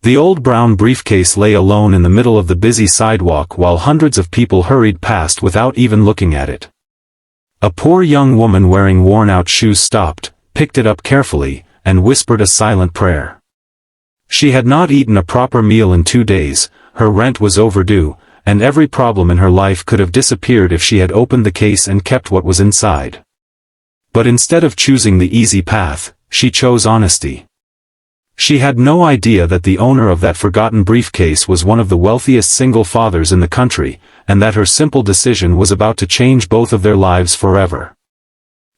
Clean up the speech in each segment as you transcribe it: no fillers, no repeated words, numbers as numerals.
The old brown briefcase lay alone in the middle of the busy sidewalk while hundreds of people hurried past without even looking at it. A poor young woman wearing worn-out shoes stopped, picked it up carefully, and whispered a silent prayer. She had not eaten a proper meal in 2 days, her rent was overdue, and every problem in her life could have disappeared if she had opened the case and kept what was inside. But instead of choosing the easy path, she chose honesty. She had no idea that the owner of that forgotten briefcase was one of the wealthiest single fathers in the country, and that her simple decision was about to change both of their lives forever.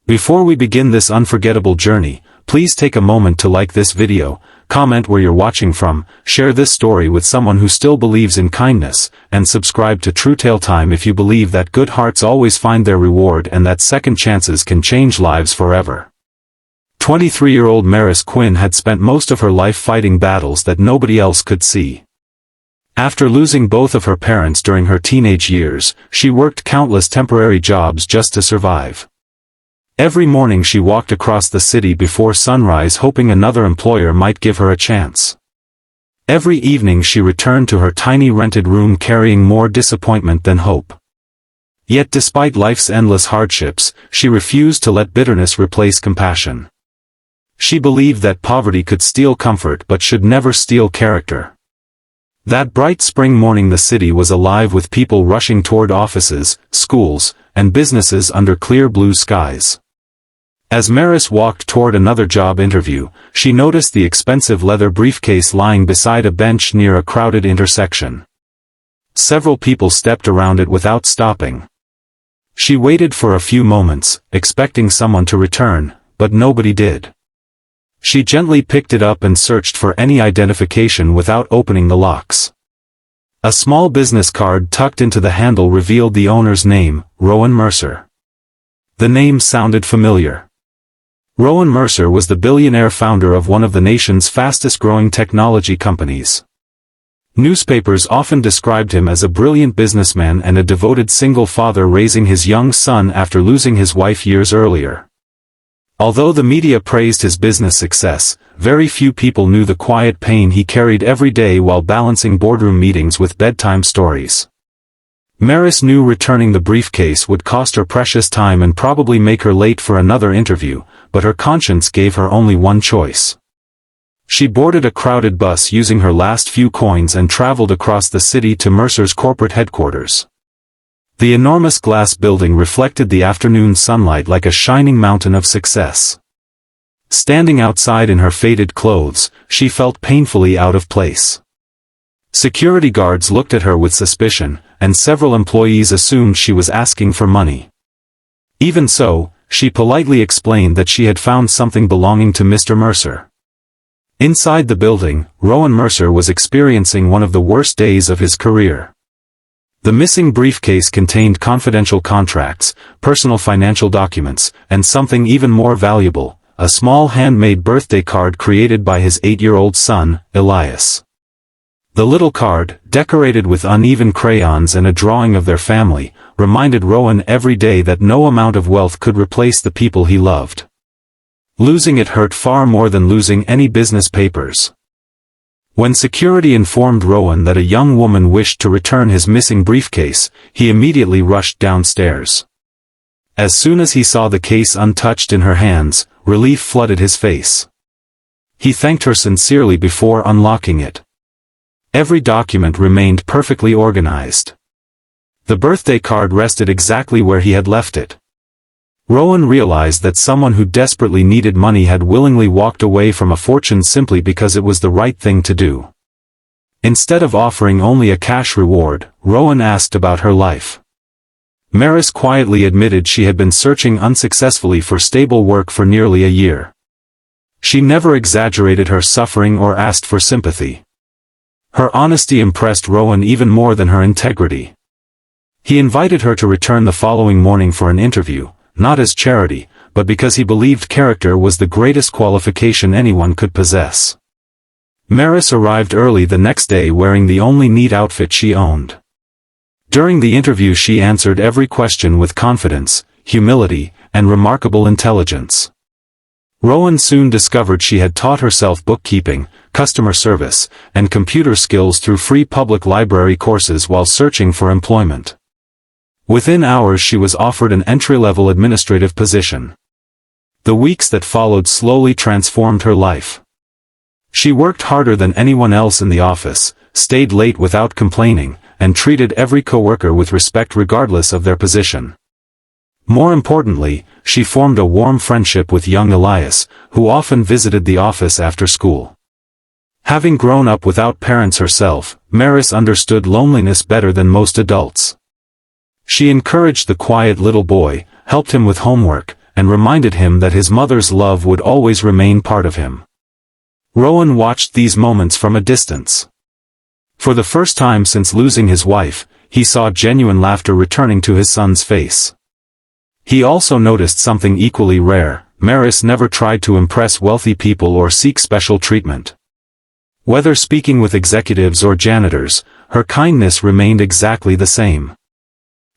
Before we begin this unforgettable journey, please take a moment to like this video, comment where you're watching from, share this story with someone who still believes in kindness, and subscribe to TrueTaleTime if you believe that good hearts always find their reward and that second chances can change lives forever. 23-year-old Maris Quinn had spent most of her life fighting battles that nobody else could see. After losing both of her parents during her teenage years, she worked countless temporary jobs just to survive. Every morning she walked across the city before sunrise hoping another employer might give her a chance. Every evening she returned to her tiny rented room carrying more disappointment than hope. Yet despite life's endless hardships, she refused to let bitterness replace compassion. She believed that poverty could steal comfort but should never steal character. That bright spring morning the city was alive with people rushing toward offices, schools, and businesses under clear blue skies. As Maris walked toward another job interview, she noticed the expensive leather briefcase lying beside a bench near a crowded intersection. Several people stepped around it without stopping. She waited for a few moments, expecting someone to return, but nobody did. She gently picked it up and searched for any identification without opening the locks. A small business card tucked into the handle revealed the owner's name, Rowan Mercer. The name sounded familiar. Rowan Mercer was the billionaire founder of one of the nation's fastest-growing technology companies. Newspapers often described him as a brilliant businessman and a devoted single father raising his young son after losing his wife years earlier. Although the media praised his business success, very few people knew the quiet pain he carried every day while balancing boardroom meetings with bedtime stories. Maris knew returning the briefcase would cost her precious time and probably make her late for another interview, but her conscience gave her only one choice. She boarded a crowded bus using her last few coins and traveled across the city to Mercer's corporate headquarters. The enormous glass building reflected the afternoon sunlight like a shining mountain of success. Standing outside in her faded clothes, she felt painfully out of place. Security guards looked at her with suspicion, and several employees assumed she was asking for money. Even so, she politely explained that she had found something belonging to Mr. Mercer. Inside the building, Rowan Mercer was experiencing one of the worst days of his career. The missing briefcase contained confidential contracts, personal financial documents, and something even more valuable, a small handmade birthday card created by his 8-year-old son, Elias. The little card, decorated with uneven crayons and a drawing of their family, reminded Rowan every day that no amount of wealth could replace the people he loved. Losing it hurt far more than losing any business papers. When security informed Rowan that a young woman wished to return his missing briefcase, he immediately rushed downstairs. As soon as he saw the case untouched in her hands, relief flooded his face. He thanked her sincerely before unlocking it. Every document remained perfectly organized. The birthday card rested exactly where he had left it. Rowan realized that someone who desperately needed money had willingly walked away from a fortune simply because it was the right thing to do. Instead of offering only a cash reward, Rowan asked about her life. Maris quietly admitted she had been searching unsuccessfully for stable work for nearly a year. She never exaggerated her suffering or asked for sympathy. Her honesty impressed Rowan even more than her integrity. He invited her to return the following morning for an interview, not as charity, but because he believed character was the greatest qualification anyone could possess. Maris arrived early the next day wearing the only neat outfit she owned. During the interview she answered every question with confidence, humility, and remarkable intelligence. Rowan soon discovered she had taught herself bookkeeping, customer service, and computer skills through free public library courses while searching for employment. Within hours she was offered an entry-level administrative position. The weeks that followed slowly transformed her life. She worked harder than anyone else in the office, stayed late without complaining, and treated every coworker with respect regardless of their position. More importantly, she formed a warm friendship with young Elias, who often visited the office after school. Having grown up without parents herself, Maris understood loneliness better than most adults. She encouraged the quiet little boy, helped him with homework, and reminded him that his mother's love would always remain part of him. Rowan watched these moments from a distance. For the first time since losing his wife, he saw genuine laughter returning to his son's face. He also noticed something equally rare: Maris never tried to impress wealthy people or seek special treatment. Whether speaking with executives or janitors, her kindness remained exactly the same.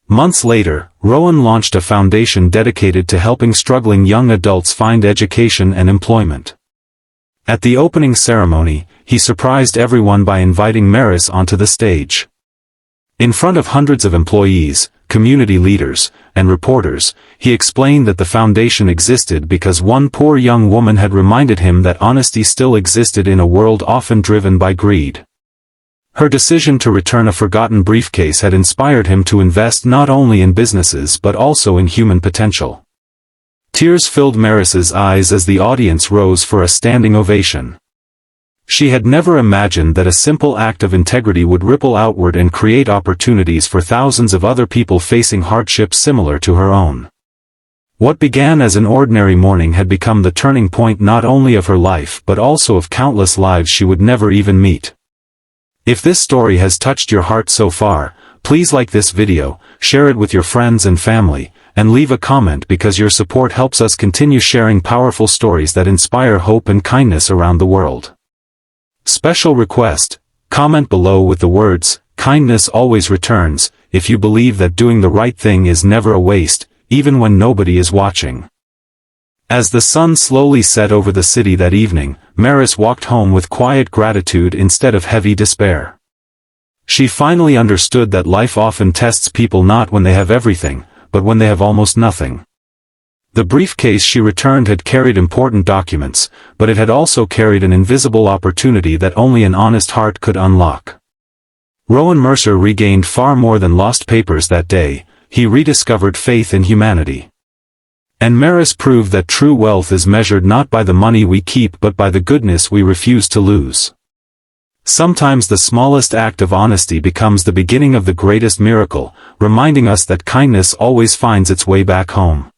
Months later, Rowan launched a foundation dedicated to helping struggling young adults find education and employment. At the opening ceremony, he surprised everyone by inviting Maris onto the stage. In front of hundreds of employees, community leaders, and reporters, he explained that the foundation existed because one poor young woman had reminded him that honesty still existed in a world often driven by greed. Her decision to return a forgotten briefcase had inspired him to invest not only in businesses but also in human potential. Tears filled Maris's eyes as the audience rose for a standing ovation. She had never imagined that a simple act of integrity would ripple outward and create opportunities for thousands of other people facing hardships similar to her own. What began as an ordinary morning had become the turning point not only of her life but also of countless lives she would never even meet. If this story has touched your heart so far, please like this video, share it with your friends and family, and leave a comment because your support helps us continue sharing powerful stories that inspire hope and kindness around the world. Special request: comment below with the words, "Kindness always returns," if you believe that doing the right thing is never a waste, even when nobody is watching. As the sun slowly set over the city that evening, Maris walked home with quiet gratitude instead of heavy despair. She finally understood that life often tests people not when they have everything, but when they have almost nothing. The briefcase she returned had carried important documents, but it had also carried an invisible opportunity that only an honest heart could unlock. Rowan Mercer regained far more than lost papers that day. He rediscovered faith in humanity. And Maris proved that true wealth is measured not by the money we keep but by the goodness we refuse to lose. Sometimes the smallest act of honesty becomes the beginning of the greatest miracle, reminding us that kindness always finds its way back home.